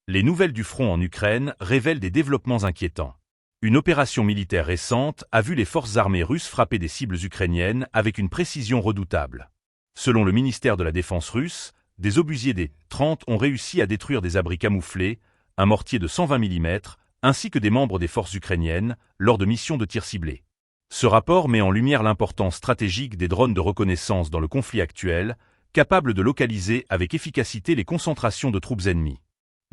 Les nouvelles du front en Ukraine révèlent des développements inquiétants. Une opération militaire récente a vu les forces armées russes frapper des cibles ukrainiennes avec une précision redoutable. Selon le ministère de la Défense russe, des obusiers des 30 ont réussi à détruire des abris camouflés, un mortier de 120 mm, ainsi que des membres des forces ukrainiennes, lors de missions de tir ciblés. Ce rapport met en lumière l'importance stratégique des drones de reconnaissance dans le conflit actuel, capables de localiser avec efficacité les concentrations de troupes ennemies.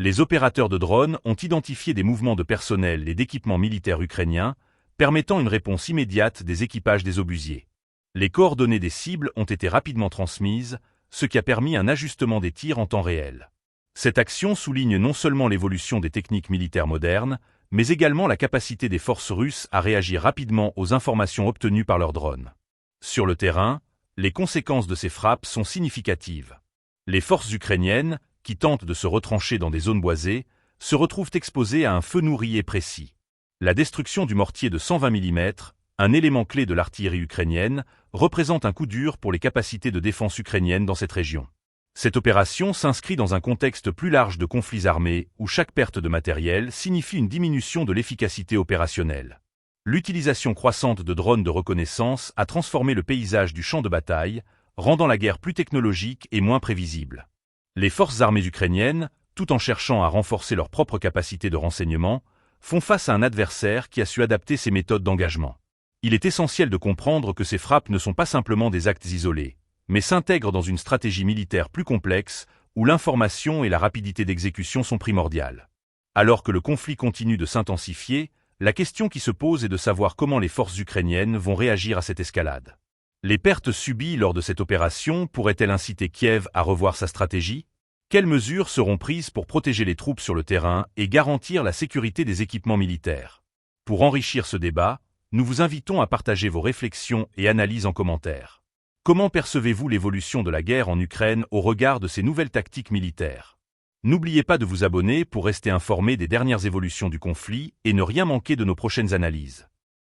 Les opérateurs de drones ont identifié des mouvements de personnel et d'équipements militaires ukrainiens, permettant une réponse immédiate des équipages des obusiers. Les coordonnées des cibles ont été rapidement transmises, ce qui a permis un ajustement des tirs en temps réel. Cette action souligne non seulement l'évolution des techniques militaires modernes, mais également la capacité des forces russes à réagir rapidement aux informations obtenues par leurs drones. Sur le terrain, les conséquences de ces frappes sont significatives. Les forces ukrainiennes, qui tentent de se retrancher dans des zones boisées, se retrouvent exposées à un feu nourri et précis. La destruction du mortier de 120 mm, un élément clé de l'artillerie ukrainienne, représente un coup dur pour les capacités de défense ukrainiennes dans cette région. Cette opération s'inscrit dans un contexte plus large de conflits armés où chaque perte de matériel signifie une diminution de l'efficacité opérationnelle. L'utilisation croissante de drones de reconnaissance a transformé le paysage du champ de bataille, rendant la guerre plus technologique et moins prévisible. Les forces armées ukrainiennes, tout en cherchant à renforcer leurs propres capacités de renseignement, font face à un adversaire qui a su adapter ses méthodes d'engagement. Il est essentiel de comprendre que ces frappes ne sont pas simplement des actes isolés, mais s'intègrent dans une stratégie militaire plus complexe où l'information et la rapidité d'exécution sont primordiales. Alors que le conflit continue de s'intensifier, la question qui se pose est de savoir comment les forces ukrainiennes vont réagir à cette escalade. Les pertes subies lors de cette opération pourraient-elles inciter Kiev à revoir sa stratégie? Quelles mesures seront prises pour protéger les troupes sur le terrain et garantir la sécurité des équipements militaires? Pour enrichir ce débat, nous vous invitons à partager vos réflexions et analyses en commentaire. Comment percevez-vous l'évolution de la guerre en Ukraine au regard de ces nouvelles tactiques militaires? N'oubliez pas de vous abonner pour rester informé des dernières évolutions du conflit et ne rien manquer de nos prochaines analyses.